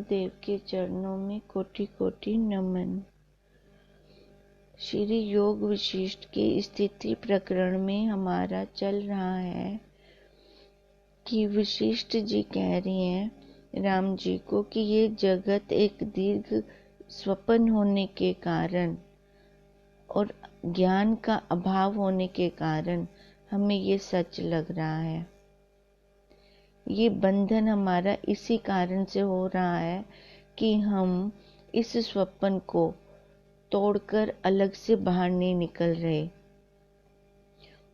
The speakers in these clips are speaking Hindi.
गुरुदेव के चरणों में कोटि कोटि नमन। श्री योग वशिष्ठ की स्थिति प्रकरण में हमारा चल रहा है कि वशिष्ठ जी कह रही हैं राम जी को कि ये जगत एक दीर्घ स्वप्न होने के कारण और ज्ञान का अभाव होने के कारण हमें ये सच लग रहा है। ये बंधन हमारा इसी कारण से हो रहा है कि हम इस स्वप्न को तोड़कर अलग से बाहर नहीं निकल रहे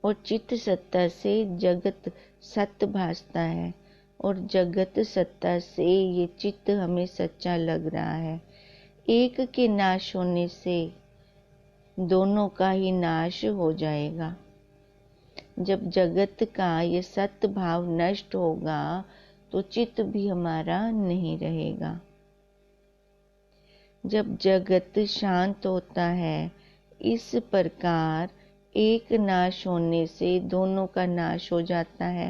और चित्त सत्ता से जगत सत्य भासता है और जगत सत्ता से ये चित्त हमें सच्चा लग रहा है। एक के नाश होने से दोनों का ही नाश हो जाएगा। जब जगत का ये सत्य भाव नष्ट होगा तो चित्त भी हमारा नहीं रहेगा। जब जगत शांत होता है इस प्रकार एक नाश होने से दोनों का नाश हो जाता है।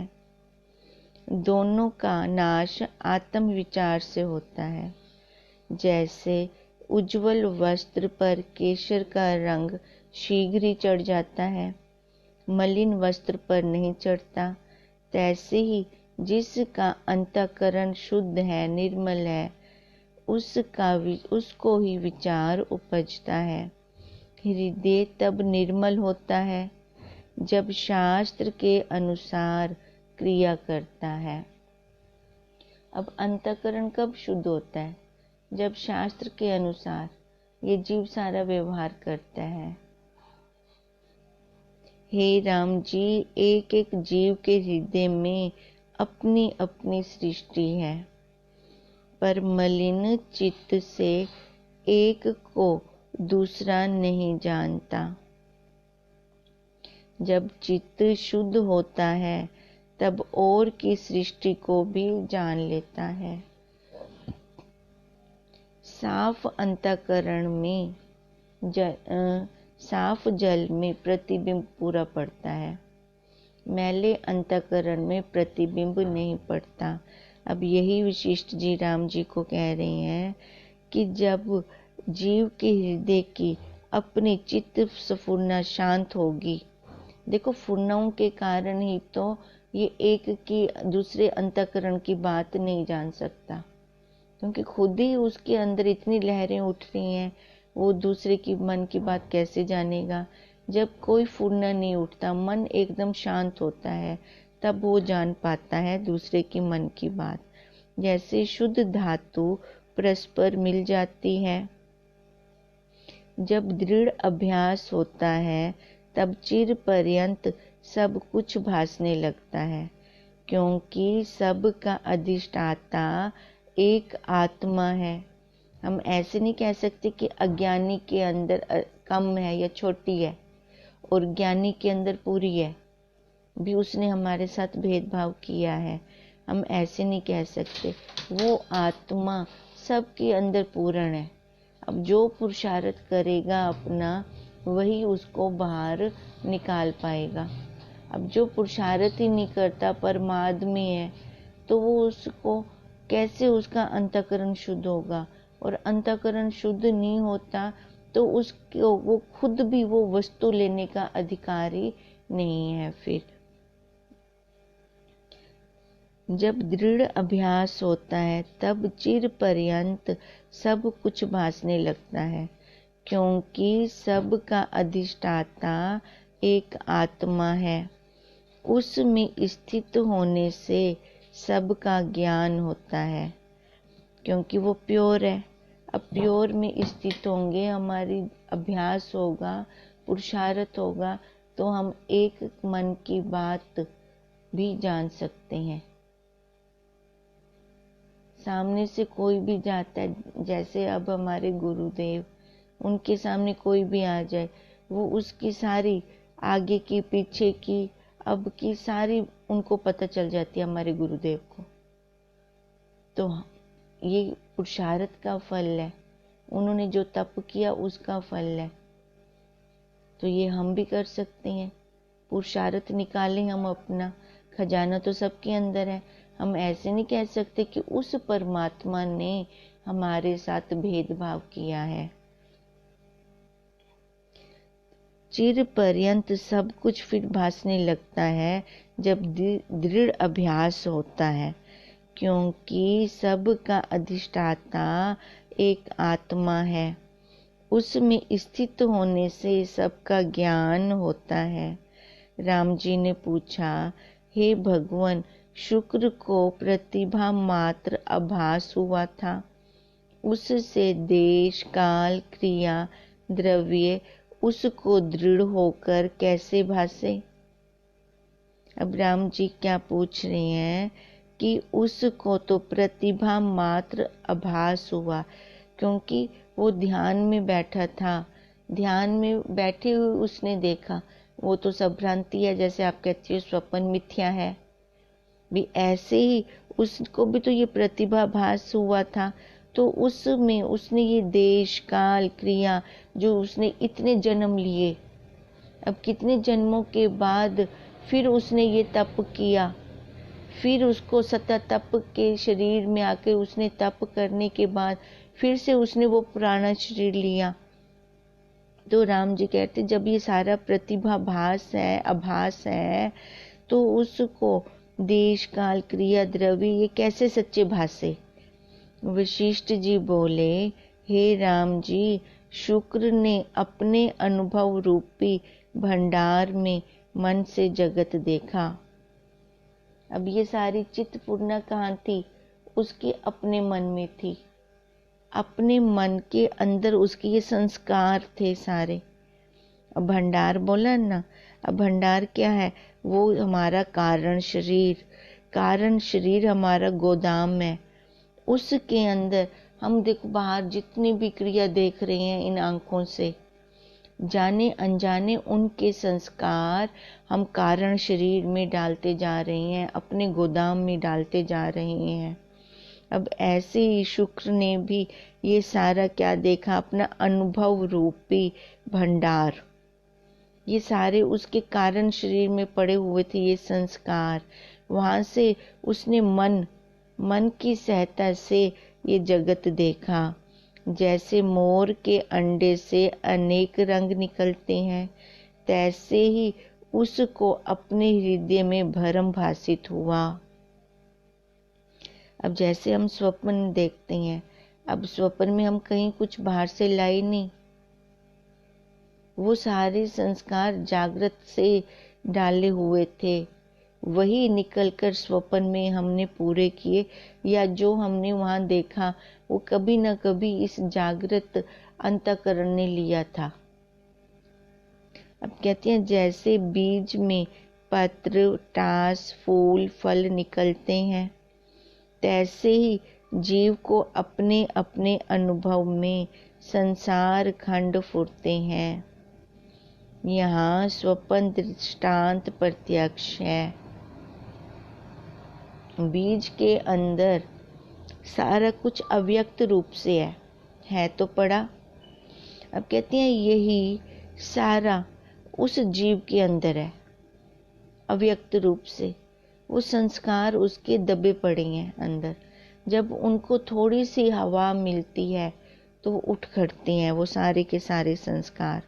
दोनों का नाश आत्म विचार से होता है। जैसे उज्जवल वस्त्र पर केसर का रंग शीघ्र ही चढ़ जाता है, मलिन वस्त्र पर नहीं चढ़ता, तैसे ही जिसका अंतःकरण शुद्ध है, निर्मल है, उसको ही विचार उपजता है। हृदय तब निर्मल होता है जब शास्त्र के अनुसार क्रिया करता है। अब अंतःकरण कब शुद्ध होता है? जब शास्त्र के अनुसार ये जीव सारा व्यवहार करता है। हे राम जी, एक एक जीव के हृदय में अपनी अपनी सृष्टि है, पर मलिन चित्त से एक को दूसरा नहीं जानता। जब चित्त शुद्ध होता है तब और की सृष्टि को भी जान लेता है। साफ अंतःकरण में साफ जल में प्रतिबिंब पूरा पड़ता है, मैले अंतःकरण में प्रतिबिंब नहीं पड़ता। अब यही वशिष्ठ जी राम जी को कह रही हैं कि जब जीव के हृदय की अपनी चित्त स्फुरना शांत होगी, देखो फुरनाओं के कारण ही तो ये एक की दूसरे अंतःकरण की बात नहीं जान सकता, क्योंकि खुद ही उसके अंदर इतनी लहरें उठ रही हैं, वो दूसरे की मन की बात कैसे जानेगा। जब कोई फुरना नहीं उठता, मन एकदम शांत होता है, तब वो जान पाता है दूसरे की मन की बात। जैसे शुद्ध धातु परस्पर मिल जाती है। जब दृढ़ अभ्यास होता है तब चिर पर्यंत सब कुछ भासने लगता है, क्योंकि सब का अधिष्ठाता एक आत्मा है। हम ऐसे नहीं कह सकते कि अज्ञानी के अंदर कम है या छोटी है और ज्ञानी के अंदर पूरी है, भी उसने हमारे साथ भेदभाव किया है। हम ऐसे नहीं कह सकते। वो आत्मा सबके अंदर पूर्ण है। अब जो पुरुषार्थ करेगा अपना, वही उसको बाहर निकाल पाएगा। अब जो पुरुषार्थ ही नहीं करता, परमार्थ में है, तो वो उसको कैसे उसका अंतःकरण शुद्ध होगा। और अंतःकरण शुद्ध नहीं होता तो उसको वो खुद भी वो वस्तु लेने का अधिकारी नहीं है। फिर जब दृढ़ अभ्यास होता है तब चिर पर्यंत सब कुछ भासने लगता है, क्योंकि सब का अधिष्ठाता एक आत्मा है। उसमें स्थित होने से सबका ज्ञान होता है, क्योंकि वो प्योर है। अब प्योर में स्थित होंगे, हमारी अभ्यास होगा, पुरुषार्थ होगा, तो हम एक मन की बात भी जान सकते हैं। सामने से कोई भी जाता है, जैसे अब हमारे गुरुदेव, उनके सामने कोई भी आ जाए, वो उसकी सारी आगे की पीछे की अब की सारी उनको पता चल जाती है हमारे गुरुदेव को। तो ये पुरुषार्थ का फल है, उन्होंने जो तप किया उसका फल है। तो ये हम भी कर सकते हैं। पुरुषार्थ निकालें हम अपना, खजाना तो सबके अंदर है। हम ऐसे नहीं कह सकते कि उस परमात्मा ने हमारे साथ भेदभाव किया है। चिर पर्यंत सब कुछ फिर भासने लगता है जब दृढ़ अभ्यास होता है, क्योंकि सब का अधिष्ठाता एक आत्मा है। उसमें स्थित होने से सबका ज्ञान होता है। राम जी ने पूछा, हे भगवान, शुक्र को प्रतिभा मात्र आभास हुआ था, उससे देश काल क्रिया द्रव्य उसको दृढ़ होकर कैसे भासे। अब राम जी क्या पूछ रहे हैं कि उसको तो प्रतिभा मात्र आभास हुआ, क्योंकि वो ध्यान में बैठा था, ध्यान में बैठे हुए उसने देखा। वो तो सब भ्रांति है, जैसे आप कहते हो स्वप्न मिथ्या है, भी ऐसे ही उसको भी तो ये प्रतिभाभास हुआ था। तो उसमें उसने ये देश काल क्रिया जो उसने इतने जन्म लिए, अब कितने जन्मों के बाद फिर उसने ये तप किया, फिर उसको सता तप के शरीर में आकर उसने तप करने के बाद फिर से उसने वो पुराना शरीर लिया। तो राम जी कहते जब ये सारा प्रतिभाभास है, आभास है, तो उसको देश काल क्रिया द्रव्य ये कैसे सच्चे भासे। वशिष्ठ जी बोले, हे राम जी, शुक्र ने अपने अनुभव रूपी भंडार में मन से जगत देखा। अब ये सारी चित्तपूर्णा कहाँ थी? उसके अपने मन में थी, अपने मन के अंदर उसके ये संस्कार थे सारे। अब भंडार बोला ना, अब भंडार क्या है? वो हमारा कारण शरीर हमारा गोदाम है। उसके अंदर हम देखो, बाहर जितनी भी क्रिया देख रहे हैं इन आंखों से, जाने अनजाने उनके संस्कार हम कारण शरीर में डालते जा रहे हैं, अपने गोदाम में डालते जा रहे हैं। अब ऐसे ही शुक्र ने भी ये सारा क्या देखा? अपना अनुभव रूपी भंडार, ये सारे उसके कारण शरीर में पड़े हुए थे ये संस्कार। वहां से उसने मन की सहायता से ये जगत देखा। जैसे मोर के अंडे से अनेक रंग निकलते हैं, तैसे ही उसको अपने हृदय में भरम भासित हुआ। अब जैसे हम स्वप्न देखते हैं, अब स्वप्न में हम कहीं कुछ बाहर से लाए नहीं, वो सारे संस्कार जागृत से डाले हुए थे, वही निकलकर स्वप्न में हमने पूरे किए, या जो हमने वहां देखा वो कभी न कभी इस जागृत अंतःकरण ने लिया था। अब कहते हैं जैसे बीज में पत्र, टास, फूल, फल निकलते हैं, तैसे ही जीव को अपने अपने अनुभव में संसार खंड फुरते हैं। यहाँ स्वप्न दृष्टांत प्रत्यक्ष है। बीज के अंदर सारा कुछ अव्यक्त रूप से है तो पड़ा। अब कहते हैं यही सारा उस जीव के अंदर है, अव्यक्त रूप से वो संस्कार उसके दबे पड़े हैं अंदर। जब उनको थोड़ी सी हवा मिलती है तो वो उठ खड़ते हैं, वो सारे के सारे संस्कार।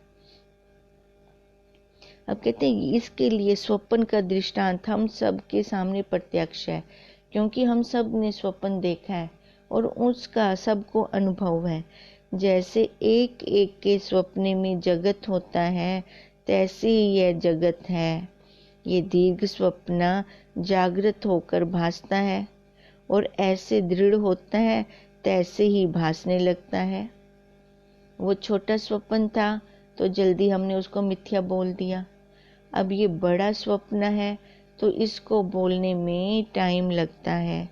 अब कहते हैं इसके लिए स्वप्न का दृष्टांत हम सब के सामने प्रत्यक्ष है, क्योंकि हम सब ने स्वप्न देखा है और उसका सबको अनुभव है। जैसे एक एक के स्वप्न में जगत होता है, तैसे ही यह जगत है। ये दीर्घ स्वप्न जागृत होकर भासता है और ऐसे दृढ़ होता है, तैसे ही भासने लगता है। वो छोटा स्वप्न था तो जल्दी हमने उसको मिथ्या बोल दिया। अब ये बड़ा स्वप्न है तो इसको बोलने में टाइम लगता है,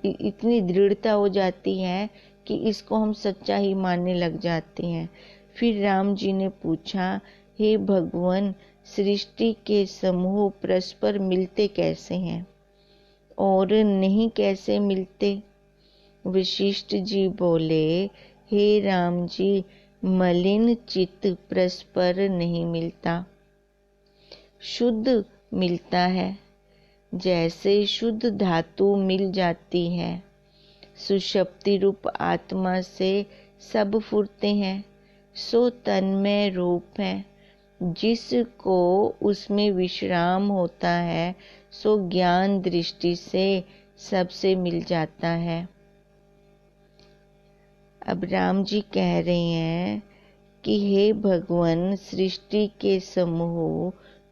इतनी दृढ़ता हो जाती है कि इसको हम सच्चा ही मानने लग जाते हैं। फिर राम जी ने पूछा, हे भगवान, सृष्टि के समूह परस्पर मिलते कैसे हैं और नहीं कैसे मिलते? वशिष्ठ जी बोले, हे राम जी, मलिन चित्त परस्पर नहीं मिलता, शुद्ध मिलता है। जैसे शुद्ध धातु मिल जाती है सुषुप्ति रूप आत्मा से सब फुरते हैं, सो तन्मय रूप है। जिसको उसमें विश्राम होता है सो ज्ञान दृष्टि से सबसे मिल जाता है। अब राम जी कह रहे हैं कि हे भगवान, सृष्टि के समूह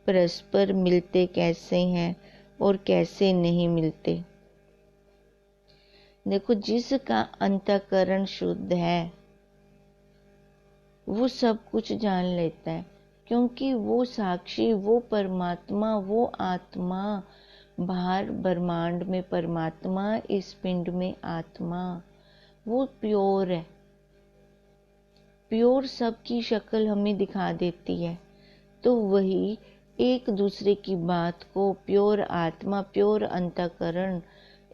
परस्पर मिलते कैसे हैं और कैसे नहीं मिलते। देखो, जिसका अंतःकरण शुद्ध है वो सब कुछ जान लेता है, क्योंकि वो साक्षी, वो परमात्मा, वो आत्मा, बाहर ब्रह्मांड में परमात्मा, इस पिंड में आत्मा, वो प्योर है। प्योर सबकी शक्ल हमें दिखा देती है, तो वही एक दूसरे की बात को, प्योर आत्मा, प्योर अंतःकरण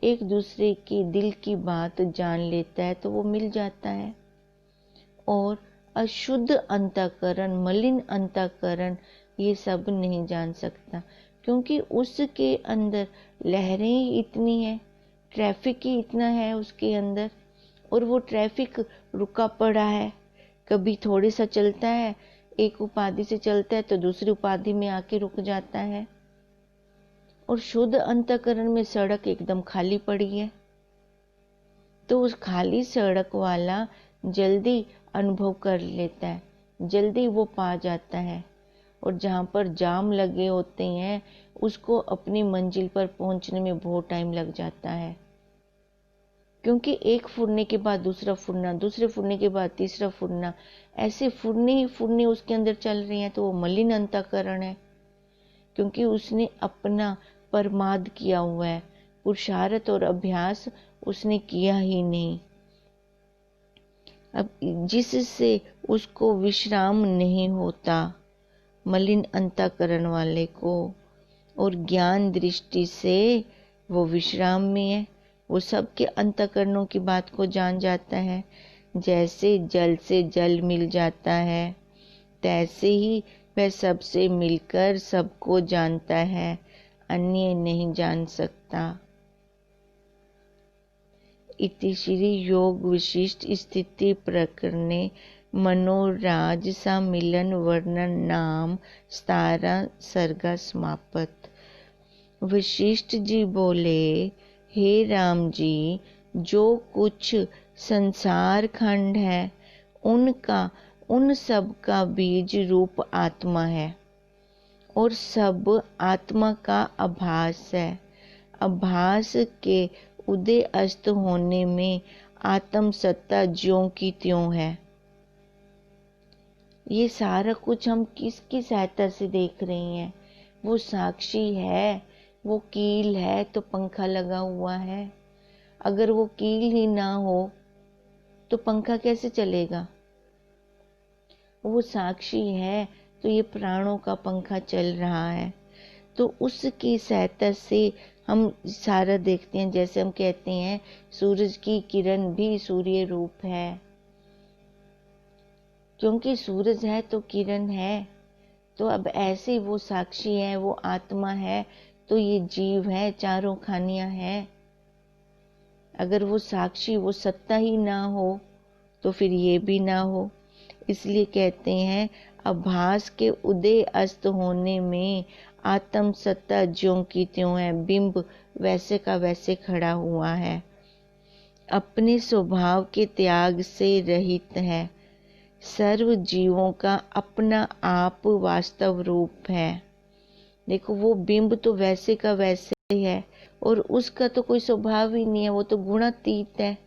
एक दूसरे की दिल की बात जान लेता है, तो वो मिल जाता है। और अशुद्ध अंतःकरण, मलिन अंतःकरण ये सब नहीं जान सकता, क्योंकि उसके अंदर लहरें ही इतनी है, ट्रैफिक ही इतना है उसके अंदर, और वो ट्रैफिक रुका पड़ा है। कभी थोड़ी सा चलता है, एक उपाधि से चलता है तो दूसरी उपाधि में आके रुक जाता है। और शुद्ध अंतःकरण में सड़क एकदम खाली पड़ी है, तो उस खाली सड़क वाला जल्दी अनुभव कर लेता है, जल्दी वो पा जाता है। और जहाँ पर जाम लगे होते हैं उसको अपनी मंजिल पर पहुंचने में बहुत टाइम लग जाता है, क्योंकि एक फुरने के बाद दूसरा फुरना, दूसरे फुरने के बाद तीसरा फुरना, ऐसे फुरने ही फुरने उसके अंदर चल रहे हैं। तो वो मलिन अंतःकरण है, क्योंकि उसने अपना परमाद किया हुआ है, पुरुषार्थ और अभ्यास उसने किया ही नहीं। अब जिससे उसको विश्राम नहीं होता, मलिन अंतःकरण वाले को, और ज्ञान दृष्टि से वो विश्राम में है, वो सबके अंतःकरणों की बात को जान जाता है। जैसे जल से जल मिल जाता है, तैसे ही वह सबसे मिलकर सबको जानता है, अन्य नहीं जान सकता। इति श्री योग विशिष्ट स्थिति प्रकरणे मनोराज सम्मिलन वर्णन नाम 17 सर्गा समाप्त। वशिष्ठ जी बोले, हे राम जी, जो कुछ संसार खंड है उन सब का बीज रूप आत्मा है, और सब आत्मा का आभास है। आभास के उदय अस्त होने में आत्म सत्ता ज्यों की त्यों है। ये सारा कुछ हम किसकी सहायता से देख रहे हैं? वो साक्षी है, वो कील है तो पंखा लगा हुआ है। अगर वो कील ही ना हो तो पंखा कैसे चलेगा? वो साक्षी है तो ये प्राणों का पंखा चल रहा है। तो उसकी सहायता से हम सारा देखते हैं। जैसे हम कहते हैं सूरज की किरण भी सूर्य रूप है, क्योंकि सूरज है तो किरण है। तो अब ऐसे वो साक्षी है, वो आत्मा है, तो ये जीव है, चारों खानियां हैं। अगर वो साक्षी, वो सत्ता ही ना हो तो फिर ये भी ना हो। इसलिए कहते हैं आभास के उदय अस्त होने में आत्म सत्ता ज्यों की त्यों है, बिंब वैसे का वैसे खड़ा हुआ है, अपने स्वभाव के त्याग से रहित है। सर्व जीवों का अपना आप वास्तव रूप है। देखो, वो बिंब तो वैसे का वैसे ही है, और उसका तो कोई स्वभाव ही नहीं है, वो तो गुणातीत है,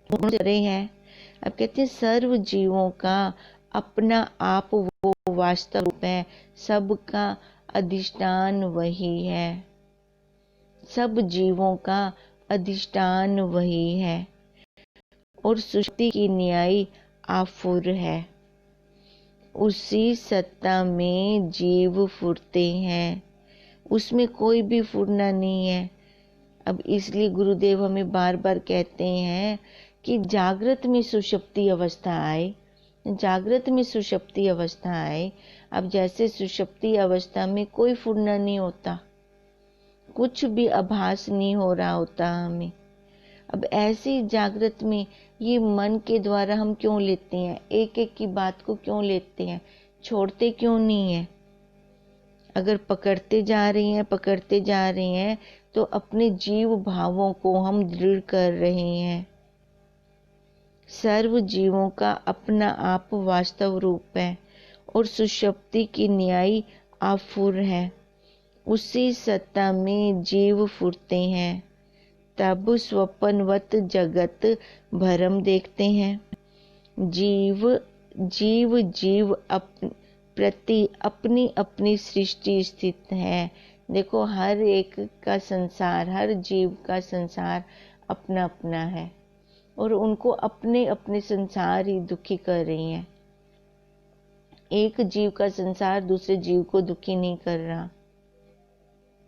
गुण रहे हैं। अब कहते हैं सर्व जीवों का अपना आप वो वास्तव रूप है, सबका अधिष्ठान वही है, सब जीवों का अधिष्ठान वही है, और सृष्टि की न्यायी आफुर है। उसी सत्ता में जीव फुरते हैं, उसमें कोई भी फुरना नहीं है। अब इसलिए गुरुदेव हमें बार बार कहते हैं कि जागृत में सुषुप्ति अवस्था आए, जागृत में सुषुप्ति अवस्था आए। अब जैसे सुषुप्ति अवस्था में कोई फुरना नहीं होता, कुछ भी आभास नहीं हो रहा होता हमें। अब ऐसी जागृत में ये मन के द्वारा हम क्यों लेते हैं, एक एक की बात को क्यों लेते हैं, छोड़ते क्यों नहीं है? अगर पकड़ते जा रहे हैं तो अपने जीव भावों को हम दृढ़ कर रहे हैं। सर्व जीवों का अपना आप वास्तव रूप है और सुषुप्ति की न्यायी आफुर है। उसी सत्ता में जीव फुरते हैं, तब स्वप्नवत जगत भरम देखते हैं। जीव प्रति अपनी अपनी सृष्टि स्थित है। देखो, हर एक का संसार, हर जीव का संसार अपना अपना है और उनको अपने अपने संसार ही दुखी कर रही हैं। एक जीव का संसार दूसरे जीव को दुखी नहीं कर रहा,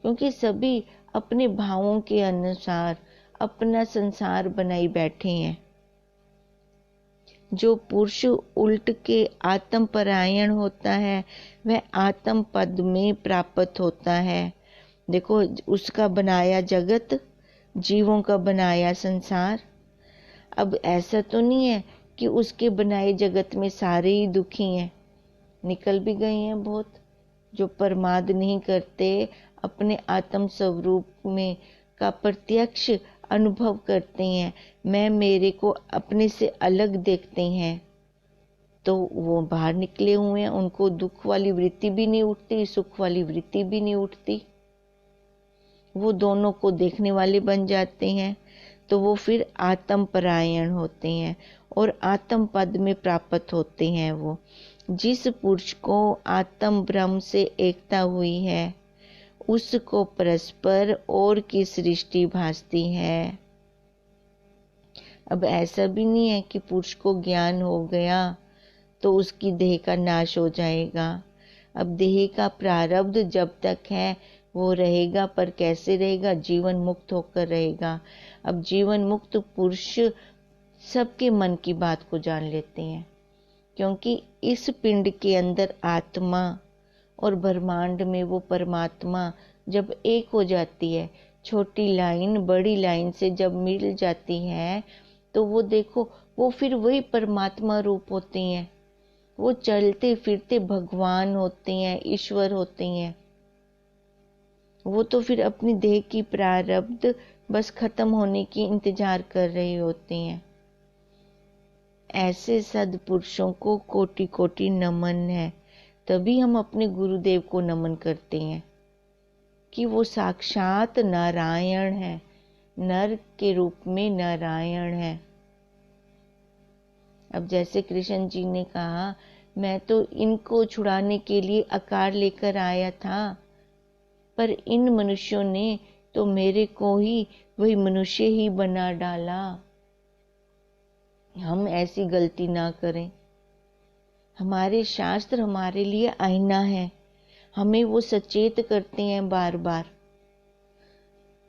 क्योंकि सभी अपने भावों के अनुसार अपना संसार बनाई बैठे हैं। जो पुरुष उल्ट के आत्म परायण होता है वह आत्म पद में प्राप्त होता है। देखो, उसका बनाया जगत, जीवों का बनाया संसार। अब ऐसा तो नहीं है कि उसके बनाए जगत में सारे ही दुखी हैं, निकल भी गए हैं बहुत। जो प्रमाद नहीं करते, अपने आत्म स्वरूप में का प्रत्यक्ष अनुभव करते हैं, मैं मेरे को अपने से अलग देखते हैं, तो वो बाहर निकले हुए हैं। उनको दुख वाली वृत्ति भी नहीं उठती, सुख वाली वृत्ति भी नहीं उठती। वो दोनों को देखने वाले बन जाते हैं, तो वो फिर आत्म परायण होते हैं और आत्म पद में प्राप्त होते हैं। वो जिस पुरुष को आत्म ब्रह्म से एकता हुई है, उसको परस्पर और की सृष्टि भासती है। अब ऐसा भी नहीं है कि पुरुष को ज्ञान हो गया तो उसकी देह का नाश हो जाएगा। अब देह का प्रारब्ध जब तक है वो रहेगा, पर कैसे रहेगा? जीवन मुक्त होकर रहेगा। अब जीवन मुक्त पुरुष सबके मन की बात को जान लेते हैं, क्योंकि इस पिंड के अंदर आत्मा और ब्रह्मांड में वो परमात्मा जब एक हो जाती है, छोटी लाइन बड़ी लाइन से जब मिल जाती है, तो वो देखो, वो फिर वही परमात्मा रूप होते हैं। वो चलते फिरते भगवान होते हैं, ईश्वर होते हैं। वो तो फिर अपनी देह की प्रारब्ध बस खत्म होने की इंतजार कर रहे होते हैं। ऐसे सद्पुरुषों को कोटि कोटि नमन है। तभी हम अपने गुरुदेव को नमन करते हैं कि वो साक्षात नारायण है, नर के रूप में नारायण है। अब जैसे कृष्ण जी ने कहा, मैं तो इनको छुड़ाने के लिए आकार लेकर आया था, पर इन मनुष्यों ने तो मेरे को ही वही मनुष्य ही बना डाला। हम ऐसी गलती ना करें। हमारे शास्त्र हमारे लिए आईना है, हमें वो सचेत करते हैं बार बार।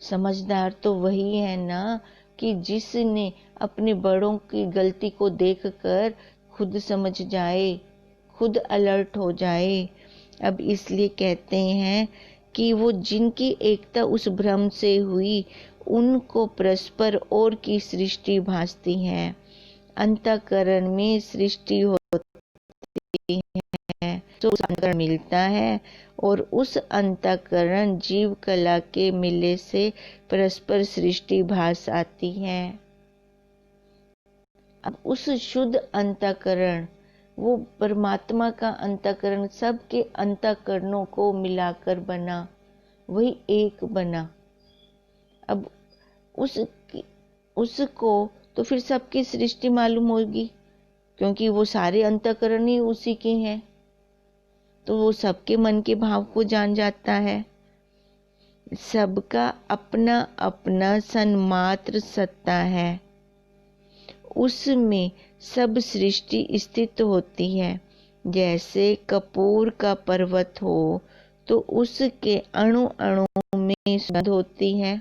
समझदार तो वही है ना कि जिसने अपने बड़ों की गलती को देखकर खुद समझ जाए, खुद अलर्ट हो जाए। अब इसलिए कहते हैं कि वो जिनकी एकता उस भ्रम से हुई, उनको परस्पर और की सृष्टि भासती है। अंतःकरण में सृष्टि होती है तो अंतःकरण मिलता है, और उस अंतःकरण जीव कला के मिलने से परस्पर सृष्टि भास आती है। अब उस शुद्ध अंतःकरण, वो परमात्मा का अंतःकरण सबके अंतःकरणों को मिलाकर बना, वही एक बना। अब उसको तो फिर सबकी सृष्टि मालूम होगी, क्योंकि वो सारे अंतःकरण ही उसी के हैं, तो वो सबके मन के भाव को जान जाता है। सबका अपना अपना सन्मात्र सत्ता है, उसमें सब सृष्टि स्थित होती है। जैसे कपूर का पर्वत हो तो उसके अणु अणु में सुगंध होती है,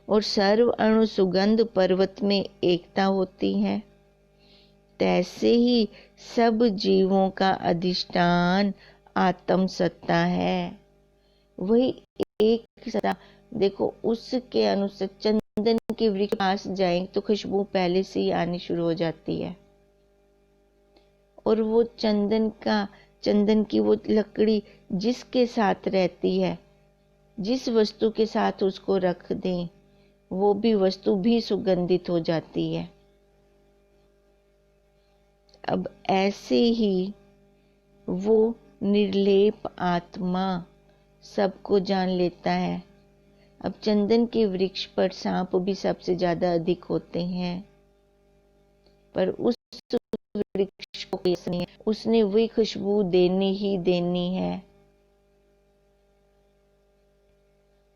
और सर्व अणु सुगंध पर्वत में एकता होती है। तैसे ही सब जीवों का अधिष्ठान आत्म सत्ता है, वही एक की सत्ता देखो, उसके अनुसार चंदन के वृक्ष के पास जाएं तो खुशबू पहले से ही आनी शुरू हो जाती है। और वो चंदन की वो लकड़ी जिसके साथ रहती है, जिस वस्तु के साथ उसको रख दें, वो भी वस्तु भी सुगंधित हो जाती है। अब ऐसे ही वो निर्लेप आत्मा सबको जान लेता है। अब चंदन के वृक्ष पर सांप भी सबसे ज्यादा अधिक होते हैं, पर उस वृक्ष को नहीं है, उसने वही खुशबू देनी ही देनी है।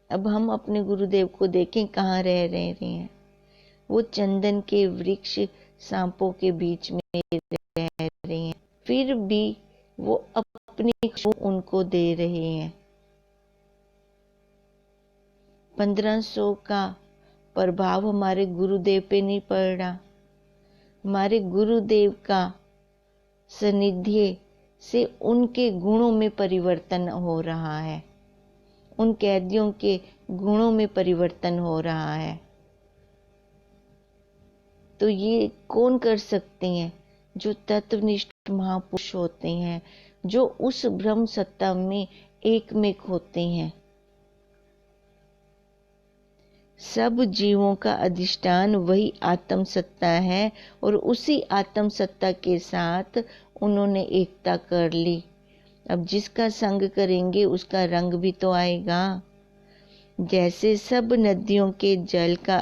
अब हम अपने गुरुदेव को देखें कहाँ रह रहे हैं। वो चंदन के वृक्ष सांपों के बीच में रह रहे हैं, फिर भी वो अपनी खुशबू उनको दे रहे हैं। 1500 का प्रभाव हमारे गुरुदेव पे नहीं पड़ रहा। हमारे गुरुदेव का सानिध्य से उनके गुणों में परिवर्तन हो रहा है, उन कैदियों के गुणों में परिवर्तन हो रहा है। तो ये कौन कर सकते हैं? जो तत्वनिष्ठ महापुरुष होते हैं, जो उस ब्रह्म सत्ता में एकमेक होते हैं। सब जीवों का अधिष्ठान वही आत्म सत्ता है और उसी आत्म सत्ता के साथ उन्होंने एकता कर ली। अब जिसका संग करेंगे उसका रंग भी तो आएगा। जैसे सब नदियों के जल का